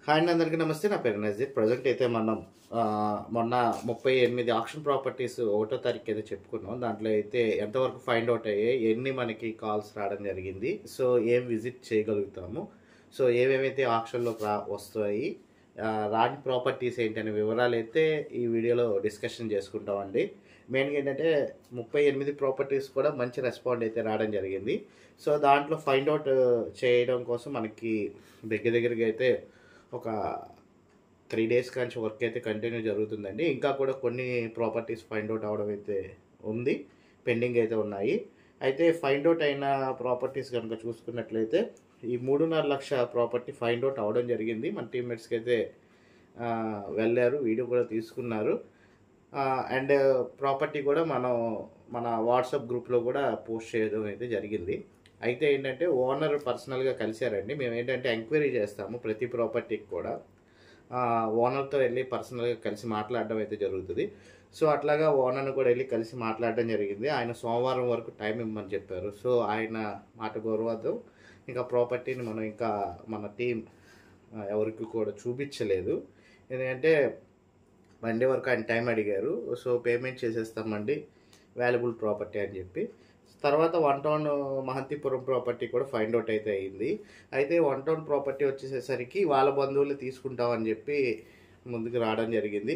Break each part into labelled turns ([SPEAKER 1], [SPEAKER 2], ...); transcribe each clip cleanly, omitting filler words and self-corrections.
[SPEAKER 1] Hi అండి, అందరికీ నమస్తే. నా పేరు నజీర్. ప్రజెంట్ అయితే మనం మొన్న 38 ఆక్షన్ ప్రాపర్టీస్ 1వ తారీఖు అయితే చెప్పుకున్నాం. దాంట్లో అయితే ఎంతవరకు ఫైండ్ అవుట్ అయ్యాయి, ఎన్ని మనకి కాల్స్ రావడం జరిగింది, సో ఏం విజిట్ చేయగలుగుతాము, సో ఏమేమైతే ఆక్షన్లో వస్తాయి, రాని ప్రాపర్టీస్ ఏంటి అనే వివరాలు అయితే ఈ వీడియోలో డిస్కషన్ చేసుకుంటామండి. మెయిన్గా ఏంటంటే 38 ప్రాపర్టీస్ కూడా మంచి రెస్పాండ్ అయితే రావడం జరిగింది. సో దాంట్లో ఫైండ్ అవుట్ చేయడం కోసం మనకి దగ్గరగా అయితే ఒక 3 డేస్ కానీ వర్క్ అయితే కంటిన్యూ జరుగుతుందండి. ఇంకా కూడా కొన్ని ప్రాపర్టీస్ ఫైండ్ అవుట్ అవడం అయితే ఉంది, పెండింగ్ అయితే ఉన్నాయి. అయితే ఫైండ్ అవుట్ అయిన ప్రాపర్టీస్ కనుక చూసుకున్నట్లయితే ఈ 3.5 లక్ష ప్రాపర్టీ ఫైండ్ అవుట్ అవడం జరిగింది. మన టీమ్మేట్స్కి అయితే వెళ్ళారు, వీడియో కూడా తీసుకున్నారు. అండ్ ప్రాపర్టీ కూడా మన వాట్సాప్ గ్రూప్లో కూడా పోస్ట్ చేయడం అయితే జరిగింది. అయితే ఏంటంటే ఓనర్ పర్సనల్గా కలిశారండి. మేము ఏంటంటే ఎంక్వైరీ చేస్తాము ప్రతి ప్రాపర్టీకి కూడా, ఓనర్తో వెళ్ళి పర్సనల్గా కలిసి మాట్లాడడం అయితే జరుగుతుంది. సో అట్లాగా ఓనర్ని కూడా వెళ్ళి కలిసి మాట్లాడడం జరిగింది. ఆయన సోమవారం వరకు టైం ఇవ్వమని చెప్పారు. సో ఆయన మాట గౌరవార్థం ఇంకా ప్రాపర్టీని మనం ఇంకా మన టీం ఎవరికి కూడా చూపించలేదు. ఎందుకంటే మండే వరకు ఆయన టైం అడిగారు. సో పేమెంట్ చేసేస్తామండి, వాల్యుబుల్ ప్రాపర్టీ అని చెప్పి. తర్వాత 1 టౌన్ మహంతిపురం ప్రాపర్టీ కూడా ఫైండ్ అవుట్ అయితే అయింది. అయితే 1 టౌన్ ప్రాపర్టీ వచ్చేసరికి వాళ్ళ బంధువులు తీసుకుంటామని చెప్పి ముందుకు రావడం జరిగింది.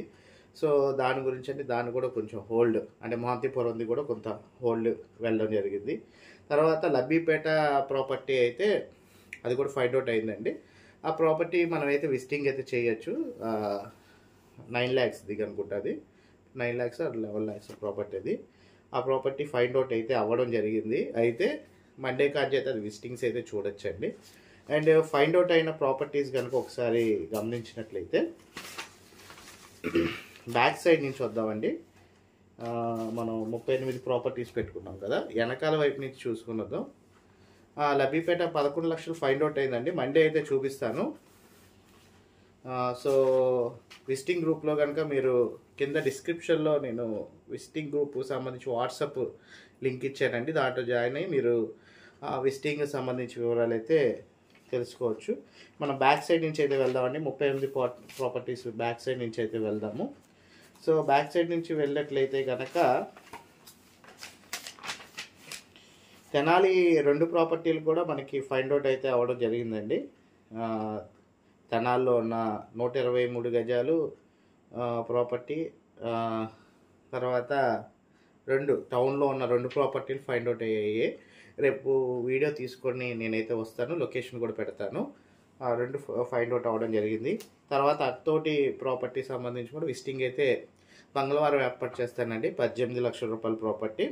[SPEAKER 1] సో దాని గురించి అంటే దాన్ని కూడా కొంచెం హోల్డ్, అంటే మహంతిపురంది కూడా కొంత హోల్డ్ వెళ్ళడం జరిగింది. తర్వాత లబ్బీపేట ప్రాపర్టీ అయితే అది కూడా ఫైండ్ అవుట్ అయిందండి. ఆ ప్రాపర్టీ మనం అయితే విజిటింగ్ అయితే చేయొచ్చు. 9 lakhs దిగి అనుకుంటుంది, 9 lakhs or 11 lakhs ప్రాపర్టీ అది. ఆ ప్రాపర్టీ ఫైండ్ అవుట్ అయితే అవ్వడం జరిగింది. అయితే మండే కాజ్ అయితే అది విజిటింగ్స్ అయితే చూడొచ్చండి. అండ్ ఫైండ్ అవుట్ అయిన ప్రాపర్టీస్ కనుక ఒకసారి గమనించినట్లయితే బ్యాక్ సైడ్ నుంచి వద్దామండి. మనం 38 ప్రాపర్టీస్ పెట్టుకున్నాం కదా, వెనకాల వైపు నుంచి చూసుకుని వద్దాం. లబ్బీపేట 11 లక్షలు ఫైండ్ అవుట్ అయిందండి. మండే అయితే చూపిస్తాను. సో విజిటింగ్ గ్రూప్లో కనుక మీరు కింద డిస్క్రిప్షన్లో నేను విజిటింగ్ గ్రూప్ సంబంధించి వాట్సాప్ లింక్ ఇచ్చానండి. దాంట్లో జాయిన్ అయ్యి మీరు విజిటింగ్ సంబంధించి వివరాలు అయితే తెలుసుకోవచ్చు. మనం బ్యాక్ సైడ్ నుంచి అయితే వెళ్దామండి. 38 ప్రాపర్టీస్ బ్యాక్ సైడ్ నుంచి అయితే వెళ్దాము. సో బ్యాక్ సైడ్ నుంచి వెళ్ళినట్లయితే కనుక తెనాలి 2 ప్రాపర్టీలు కూడా మనకి ఫైండ్ అవుట్ అయితే అవ్వడం జరిగిందండి. తెనాల్లో ఉన్న 123 గజాలు ప్రాపర్టీ, తర్వాత 2 టౌన్లో ఉన్న 2 ప్రాపర్టీలు ఫైండ్ అవుట్ అయ్యాయి. రేపు వీడియో తీసుకొని నేనైతే వస్తాను, లొకేషన్ కూడా పెడతాను. 2 ఫైండ్ అవుట్ అవ్వడం జరిగింది. తర్వాత అత్తోటి ప్రాపర్టీ సంబంధించి కూడా విజిటింగ్ అయితే మంగళవారం ఏర్పాటు చేస్తానండి. 18 లక్షల రూపాయల ప్రాపర్టీ.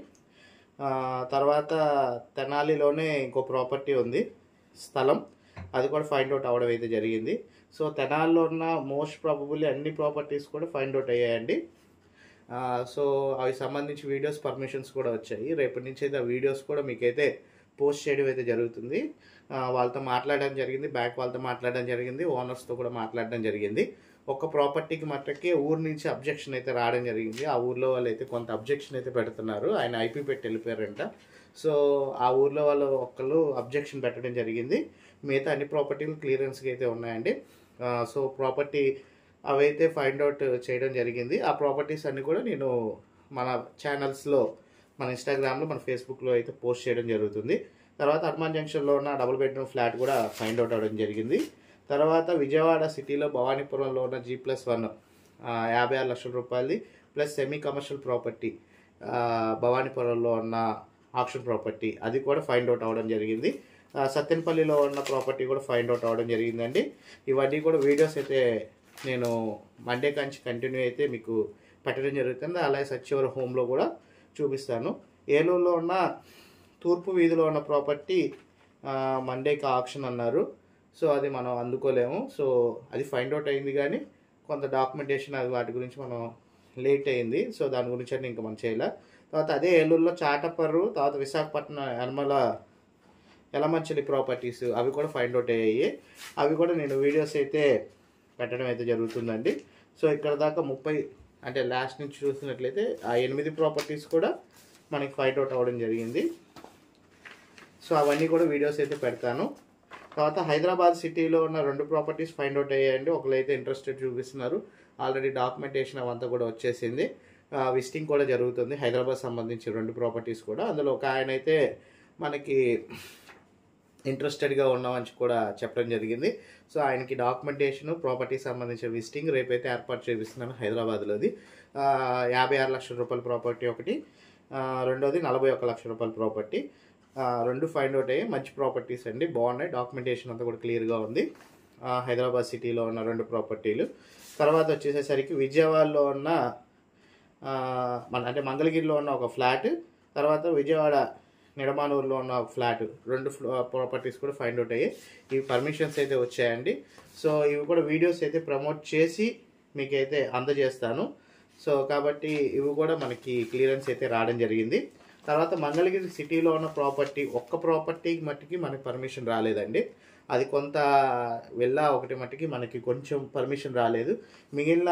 [SPEAKER 1] తర్వాత తెనాలిలోనే ఇంకో ప్రాపర్టీ ఉంది స్థలం, అది కూడా ఫైండ్ అవుట్ అవ్వడం అయితే జరిగింది. సో తెనాల్లో ఉన్న మోస్ట్ ప్రాబబుల్లీ అన్ని ప్రాపర్టీస్ కూడా ఫైండ్ అవుట్ అయ్యాయండి. సో అవి సంబంధించి వీడియోస్ పర్మిషన్స్ కూడా వచ్చాయి. రేపటి నుంచి అయితే ఆ వీడియోస్ కూడా మీకైతే పోస్ట్ చేయడం అయితే జరుగుతుంది. వాళ్ళతో మాట్లాడడం జరిగింది, బ్యాంక్ వాళ్ళతో మాట్లాడడం జరిగింది, ఓనర్స్తో కూడా మాట్లాడడం జరిగింది. ఒక ప్రాపర్టీకి మట్టుకే ఊరు నుంచి అబ్జెక్షన్ అయితే రావడం జరిగింది. ఆ ఊర్లో వాళ్ళు అయితే కొంత అబ్జెక్షన్ అయితే పెడుతున్నారు. ఆయన ఐపీ పెట్టి వెళ్ళిపోయారంట. సో ఆ ఊర్లో వాళ్ళు ఒక్కళ్ళు అబ్జెక్షన్ పెట్టడం జరిగింది. మిగతా అన్ని ప్రాపర్టీలు క్లియరెన్స్కి అయితే ఉన్నాయండి. సో ప్రాపర్టీ అవైతే ఫైండ్ అవుట్ చేయడం జరిగింది. ఆ ప్రాపర్టీస్ అన్నీ కూడా నేను మన ఛానల్స్లో, మన ఇన్స్టాగ్రామ్లో, మన ఫేస్బుక్లో అయితే పోస్ట్ చేయడం జరుగుతుంది. తర్వాత హనుమాన్ జంక్షన్లో ఉన్న 2 బెడ్రూమ్ ఫ్లాట్ కూడా ఫైండ్ అవుట్ అవ్వడం జరిగింది. తర్వాత విజయవాడ సిటీలో భవానీపురంలో ఉన్న G+1 56 లక్షల రూపాయలది ప్లస్ సెమీ కమర్షియల్ ప్రాపర్టీ భవానీపురంలో ఉన్న ఆక్షన్ ప్రాపర్టీ, అది కూడా ఫైండ్ అవుట్ అవ్వడం జరిగింది. సత్తెనపల్లిలో ఉన్న ప్రాపర్టీ కూడా ఫైండ్ అవుట్ అవ్వడం జరిగిందండి. ఇవన్నీ కూడా వీడియోస్ అయితే నేను మండే కాంచి కంటిన్యూ అయితే మీకు పెట్టడం జరుగుతుంది. అలాగే సచివర్ హోమ్లో కూడా చూపిస్తాను. ఏలూరులో ఉన్న తూర్పు వీధిలో ఉన్న ప్రాపర్టీ మండేకి ఆక్షన్ అన్నారు. సో అది మనం అందుకోలేము. సో అది ఫైండ్ అవుట్ అయింది, కానీ కొంత డాక్యుమెంటేషన్ అది వాటి గురించి మనం లేట్ అయింది. సో దాని గురించి అంటే ఇంకా మనం చేయలే. తర్వాత అదే ఏలూరులో చాటపర్రు, తర్వాత విశాఖపట్నం యలమంచిలి ప్రాపర్టీస్ అవి కూడా ఫైండ్ అవుట్ అయ్యాయి. అవి కూడా నేను వీడియోస్ అయితే పెట్టడం అయితే జరుగుతుందండి. సో ఇక్కడ దాకా 30, అంటే లాస్ట్ నుంచి చూసినట్లయితే ఆ 8 ప్రాపర్టీస్ కూడా మనకి ఫైండ్ అవుట్ అవ్వడం జరిగింది. సో అవన్నీ కూడా వీడియోస్ అయితే పెడతాను. తర్వాత హైదరాబాద్ సిటీలో ఉన్న 2 ప్రాపర్టీస్ ఫైండ్ అవుట్ అయ్యాయండి. ఒకరైతే ఇంట్రెస్టెడ్ చూపిస్తున్నారు, ఆల్రెడీ డాక్యుమెంటేషన్ అవంతా కూడా వచ్చేసింది, విజిటింగ్ కూడా జరుగుతుంది. హైదరాబాద్ సంబంధించి 2 ప్రాపర్టీస్ కూడా. అందులో ఒక ఆయన అయితే మనకి ఇంట్రెస్టెడ్గా ఉన్నామని కూడా చెప్పడం జరిగింది. సో ఆయనకి డాక్యుమెంటేషన్, ప్రాపర్టీ సంబంధించిన విజిటింగ్ రేపైతే ఏర్పాటు చేపిస్తున్నాను హైదరాబాద్లోది. 56 లక్షల రూపాయల ప్రాపర్టీ ఒకటి, రెండోది 41 లక్షల రూపాయల ప్రాపర్టీ. 2 ఫైండ్ అవుట్ అయ్యాయి. మంచి ప్రాపర్టీస్ అండి, బాగున్నాయి, డాక్యుమెంటేషన్ అంతా కూడా క్లియర్గా ఉంది. హైదరాబాద్ సిటీలో ఉన్న 2 ప్రాపర్టీలు. తర్వాత వచ్చేసేసరికి విజయవాడలో ఉన్న అంటే మంగళగిరిలో ఉన్న ఒక ఫ్లాట్, తర్వాత విజయవాడ నిడమానూరులో ఉన్న ఒక ఫ్లాట్, 2 ప్రాపర్టీస్ కూడా ఫైండ్ అవుట్ అయ్యాయి. ఇవి పర్మిషన్స్ అయితే వచ్చాయండి. సో ఇవి కూడా వీడియోస్ అయితే ప్రమోట్ చేసి మీకైతే అందజేస్తాను. సో కాబట్టి ఇవి కూడా మనకి క్లియరెన్స్ అయితే రావడం జరిగింది. తర్వాత మంగళగిరి సిటీలో ఉన్న ప్రాపర్టీ, ఒక్క ప్రాపర్టీకి మట్టికి మనకి పర్మిషన్ రాలేదండి. అది కొంత ఒకటి మట్టికి మనకి కొంచెం పర్మిషన్ రాలేదు. మిగిలిన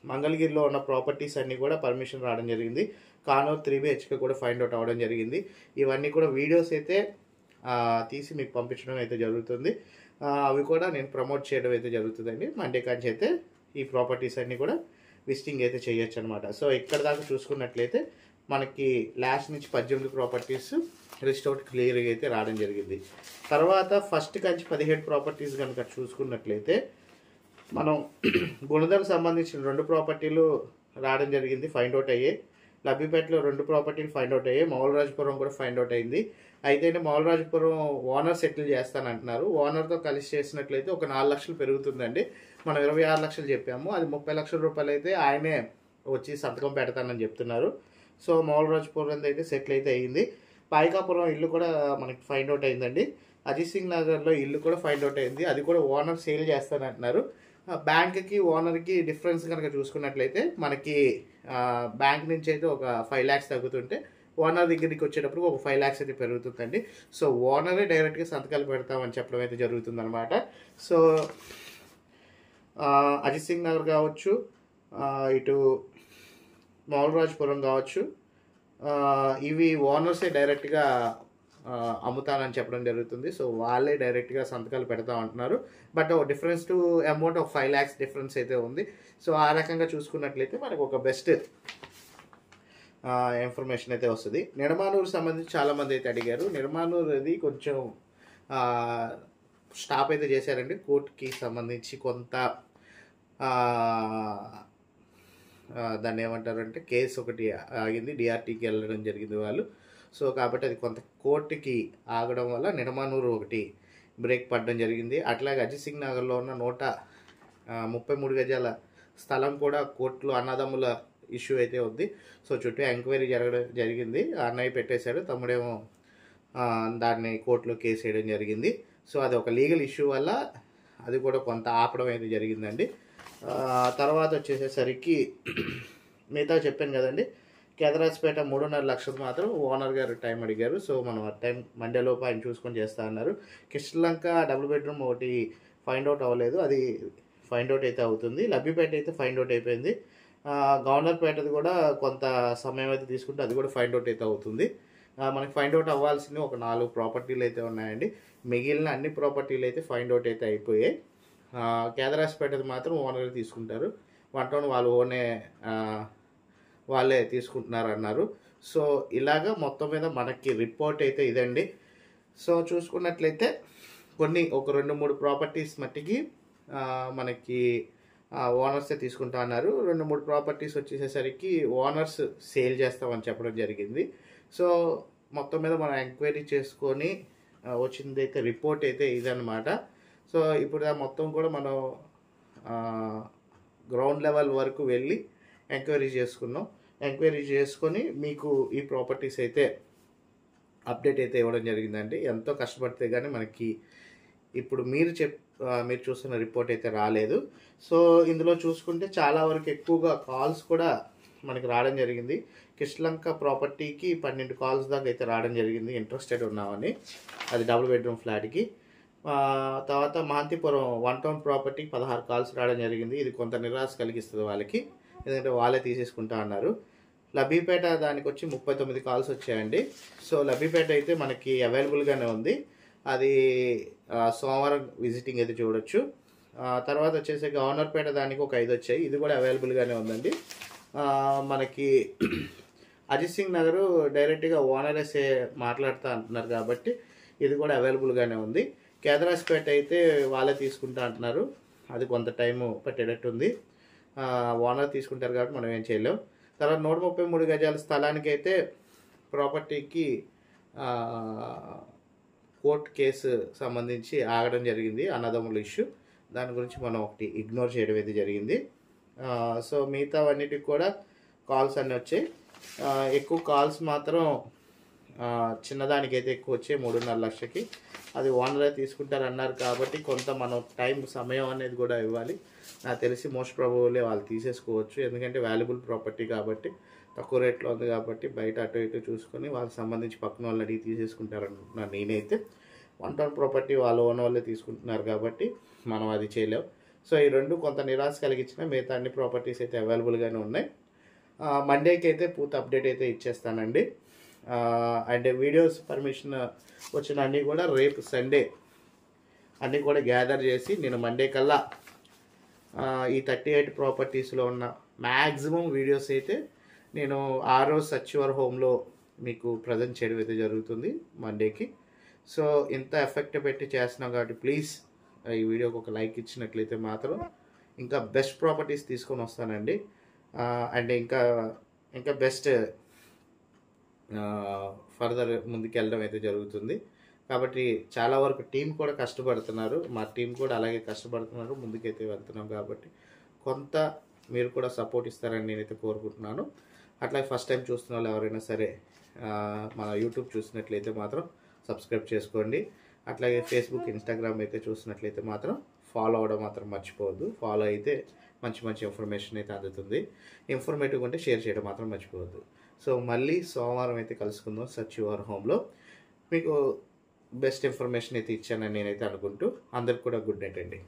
[SPEAKER 1] మంగళగిరిలో ఉన్న ప్రాపర్టీస్ అన్నీ కూడా పర్మిషన్ రావడం జరిగింది. కానూర్ 3 BHK కూడా ఫైండ్ అవుట్ అవ్వడం జరిగింది. ఇవన్నీ కూడా వీడియోస్ అయితే తీసి మీకు పంపించడం అయితే జరుగుతుంది. అవి కూడా నేను ప్రమోట్ చేయడం అయితే జరుగుతుందండి. మండే కాంచి అయితే ఈ ప్రాపర్టీస్ అన్నీ కూడా విజిటింగ్ అయితే చేయొచ్చు అనమాట. సో ఇక్కడ దాకా చూసుకున్నట్లయితే మనకి లాస్ట్ నుంచి 18 ప్రాపర్టీస్ లిస్ట్ అవుట్ క్లియర్గా అయితే రావడం జరిగింది. తర్వాత ఫస్ట్ కంచి 17 ప్రాపర్టీస్ కనుక చూసుకున్నట్లయితే మనం గుణదలకు సంబంధించిన 2 ప్రాపర్టీలు రావడం జరిగింది, ఫైండ్ అవుట్ అయ్యాయి. లబ్బిపేటలో 2 ప్రాపర్టీలు ఫైండ్ అవుట్ అయ్యాయి. మౌలరాజపురం కూడా ఫైండ్ అవుట్ అయింది. అయితే మౌలరాజపురం ఓనర్ సెటిల్ చేస్తానంటున్నారు. ఓనర్తో కలిసి చేసినట్లయితే ఒక 4 లక్షలు పెరుగుతుందండి. మనం 26 లక్షలు చెప్పాము, అది 30 లక్షల రూపాయలు అయితే ఆయనే వచ్చి సంతకం పెడతానని చెప్తున్నారు. సో మౌలరాజపురం అయితే సెటిల్ అయితే అయ్యింది. పాయికాపురం ఇల్లు కూడా మనకి ఫైండ్ అవుట్ అయిందండి. అజిత్ సింగ్ నగర్లో ఇల్లు కూడా ఫైండ్ అవుట్ అయింది, అది కూడా ఓనర్ సేల్ చేస్తానంటున్నారు. బ్యాంక్కి ఓనర్కి డిఫరెన్స్ కనుక చూసుకున్నట్లయితే మనకి బ్యాంక్ నుంచి అయితే ఒక 5 lakhs తగ్గుతుంటే ఓనర్ దగ్గరికి వచ్చేటప్పుడు ఒక 5 lakhs అయితే పెరుగుతుందండి. సో ఓనరే డైరెక్ట్గా సంతకాలు పెడతామని చెప్పడం అయితే జరుగుతుంది అనమాట. సో అజిత్ సింగ్ నగర్ కావచ్చు, ఇటు మౌలరాజపురం కావచ్చు, ఇవి ఓనర్సే డైరెక్ట్గా అమ్ముతానని చెప్పడం జరుగుతుంది. సో వాళ్ళే డైరెక్ట్గా సంతకాలు పెడతామంటున్నారు. But difference to amount of 5 lakhs difference అయితే ఉంది. సో ఆ రకంగా చూసుకున్నట్లయితే మనకు ఒక బెస్ట్ ఇన్ఫర్మేషన్ అయితే వస్తుంది. నిడమానూరు సంబంధించి చాలామంది అయితే అడిగారు. నిడమానూరు అది కొంచెం స్టాప్ అయితే చేశారండి. కోర్టుకి సంబంధించి కొంత దాన్ని ఏమంటారంటే కేసు ఒకటి ఆగింది, డిఆర్టీకి వెళ్ళడం జరిగింది వాళ్ళు. సో కాబట్టి అది కొంత కోర్టుకి ఆగడం వల్ల నిడమానూరు ఒకటి బ్రేక్ పడడం జరిగింది. అట్లాగే అజిత్ సింగ్ నగర్లో ఉన్న 133 గజాల స్థలం కూడా కోర్టులో అన్నదమ్ముల ఇష్యూ అయితే ఉంది. సో చుట్టూ ఎంక్వైరీ జరిగింది, అన్నయ్య పెట్టేశాడు, తమ్ముడేమో దాన్ని కోర్టులో కేసు వేయడం జరిగింది. సో అది ఒక లీగల్ ఇష్యూ వల్ల అది కూడా కొంత ఆపడం అయితే జరిగిందండి. తర్వాత వచ్చేసేసరికి మిగతా చెప్పాను కదండి, కేదరాజ్పేట 3.5 లక్షలు మాత్రం ఓనర్ గారు టైం అడిగారు. సో మనం ఆ టైం మండే లోపు ఆయన చూసుకొని చేస్తా అన్నారు. కృష్ణలంక డబుల్ బెడ్రూమ్ ఒకటి ఫైండ్ అవుట్ అవ్వలేదు, అది ఫైండ్ అవుట్ అయితే అవుతుంది. లబ్బిపేట అయితే ఫైండ్ అవుట్ అయిపోయింది. గవర్నర్పేటది కూడా కొంత సమయం అయితే తీసుకుంటే అది కూడా ఫైండ్ అవుట్ అయితే అవుతుంది. మనకి ఫైండ్ అవుట్ అవ్వాల్సింది ఒక 4 ప్రాపర్టీలు అయితే ఉన్నాయండి. మిగిలిన అన్ని ప్రాపర్టీలు అయితే ఫైండ్ అవుట్ అయితే అయిపోయాయి. కేదరాజ్పేటది మాత్రం ఓనర్ తీసుకుంటారు, 1 టౌన్ వాళ్ళు వాళ్ళే తీసుకుంటున్నారు అన్నారు. సో ఇలాగా మొత్తం మీద మనకి రిపోర్ట్ అయితే ఇదండి. సో చూసుకున్నట్లయితే ఒక 2-3 ప్రాపర్టీస్ మట్టికి మనకి ఓనర్సే తీసుకుంటా అన్నారు. 2-3 ప్రాపర్టీస్ వచ్చేసేసరికి ఓనర్స్ సేల్ చేస్తామని చెప్పడం జరిగింది. సో మొత్తం మీద మనం ఎంక్వైరీ చేసుకొని వచ్చింది అయితే రిపోర్ట్ అయితే ఇదన్నమాట. సో ఇప్పుడు మొత్తం కూడా మనం గ్రౌండ్ లెవెల్ వరకు వెళ్ళి ఎంక్వైరీ చేసుకున్నాం. ఎంక్వైరీ చేసుకొని మీకు ఈ ప్రాపర్టీస్ అయితే అప్డేట్ అయితే ఇవ్వడం జరిగిందండి. ఎంతో కష్టపడితే కానీ మనకి ఇప్పుడు మీరు చూస్తున్న రిపోర్ట్ అయితే రాలేదు. సో ఇందులో చూసుకుంటే చాలా వరకు ఎక్కువగా కాల్స్ కూడా మనకి రావడం జరిగింది. కృష్ణలంక ప్రాపర్టీకి 12 కాల్స్ దాకా అయితే రావడం జరిగింది, ఇంట్రెస్టెడ్ ఉన్నామని. అది డబుల్ బెడ్రూమ్ ఫ్లాట్కి. తర్వాత మహంతిపురం 1 టౌన్ ప్రాపర్టీకి 16 కాల్స్ రావడం జరిగింది. ఇది కొంత నిరాశ కలిగిస్తుంది వాళ్ళకి, ఎందుకంటే వాళ్ళే తీసేసుకుంటా అన్నారు. లబ్బిపేట దానికి వచ్చి 39 కాల్స్ వచ్చాయండి. సో లబ్బిపేట అయితే మనకి అవైలబుల్గానే ఉంది. అది సోమవారం విజిటింగ్ అయితే చూడొచ్చు. తర్వాత వచ్చేసి గవర్నర్పేట దానికి ఒక 5 వచ్చాయి, ఇది కూడా అవైలబుల్గానే ఉందండి. మనకి అజిత్ సింగ్ నగరు డైరెక్ట్గా ఓనర్సే మాట్లాడుతూ అంటున్నారు కాబట్టి ఇది కూడా అవైలబుల్గానే ఉంది. కేదరాస్పేట అయితే వాళ్ళే తీసుకుంటా అంటున్నారు, అది కొంత టైము పట్టేటట్టు ఉంది. ఓనర్ తీసుకుంటారు కాబట్టి మనం ఏం చేయలేం. తర్వాత 133 గజాల స్థలానికి అయితే ప్రాపర్టీకి కోర్టు కేసు సంబంధించి ఆగడం జరిగింది, అన్నదమ్ముల ఇష్యూ. దాని గురించి మనం ఒకటి ఇగ్నోర్ చేయడం అయితే జరిగింది. సో మిగతావన్నిటికి కూడా కాల్స్ అన్నీ వచ్చాయి. ఎక్కువ కాల్స్ మాత్రం చిన్నదానికైతే ఎక్కువ వచ్చాయి, 3.5 లక్షకి. అది ఓనరే తీసుకుంటారన్నారు కాబట్టి కొంత మనం సమయం అనేది కూడా ఇవ్వాలి. నాకు తెలిసి మోస్ట్ ప్రాబబుల్లీ వాళ్ళు తీసేసుకోవచ్చు, ఎందుకంటే వాల్యుబుల్ ప్రాపర్టీ కాబట్టి, తక్కువ రేట్లో ఉంది కాబట్టి బయట అటు ఇటు చూసుకొని వాళ్ళకి సంబంధించి పక్కన వాళ్ళని అడిగి తీసేసుకుంటారనుకుంటున్నాను నేనైతే. 1 టౌన్ ప్రాపర్టీ వాళ్ళ ఓన్ వాళ్ళే తీసుకుంటున్నారు కాబట్టి మనం అది చేయలేం. సో ఈ రెండు కొంత నిరాశ కలిగించిన, మిగతా అన్ని ప్రాపర్టీస్ అయితే అవైలబుల్గానే ఉన్నాయి. మండేకి అయితే పూర్తి అప్డేట్ అయితే ఇచ్చేస్తానండి. అండ్ వీడియోస్ పర్మిషన్ వచ్చిన అన్నీ కూడా రేపు సండే అన్నీ కూడా గ్యాదర్ చేసి నేను మండే కల్లా ఈ 38 ప్రాపర్టీస్లో ఉన్న మ్యాక్సిమం వీడియోస్ అయితే నేను ఆరో సర్చ్యువర్ హోమ్లో మీకు ప్రజెంట్ చేయడం అయితే జరుగుతుంది మండేకి. సో ఇంత ఎఫెక్ట్ పెట్టి చేస్తున్నాం కాబట్టి ప్లీజ్ ఈ వీడియోకి ఒక లైక్ ఇచ్చినట్లయితే మాత్రం ఇంకా బెస్ట్ ప్రాపర్టీస్ తీసుకొని వస్తానండి. అండ్ ఇంకా బెస్ట్ ఫర్దర్ ముందుకెళ్ళడం అయితే జరుగుతుంది. కాబట్టి చాలా వరకు టీం కూడా కష్టపడుతున్నారు, మా టీం కూడా అలాగే కష్టపడుతున్నారు, ముందుకైతే వెళ్తున్నాం. కాబట్టి కొంత మీరు కూడా సపోర్ట్ ఇస్తారని నేనైతే కోరుకుంటున్నాను. అట్లాగే ఫస్ట్ టైం చూస్తున్న వాళ్ళు ఎవరైనా సరే మన యూట్యూబ్ చూసినట్లయితే మాత్రం సబ్స్క్రైబ్ చేసుకోండి. అట్లాగే ఫేస్బుక్, ఇన్స్టాగ్రామ్ అయితే చూసినట్లయితే మాత్రం ఫాలో అవ్వడం మాత్రం మర్చిపోవద్దు. ఫాలో అయితే మంచి ఇన్ఫర్మేషన్ అయితే అందుతుంది. ఇన్ఫర్మేటివ్ ఉంటే షేర్ చేయడం మాత్రం మర్చిపోవద్దు. సో మళ్ళీ సోమవారం అయితే కలుసుకుందాం సర్చ్యువర్ హోమ్లో. మీకు బెస్ట్ ఇన్ఫర్మేషన్ అయితే ఇచ్చానని నేనైతే అనుకుంటూ అందరికి కూడా గుడ్ నైట్ అండి.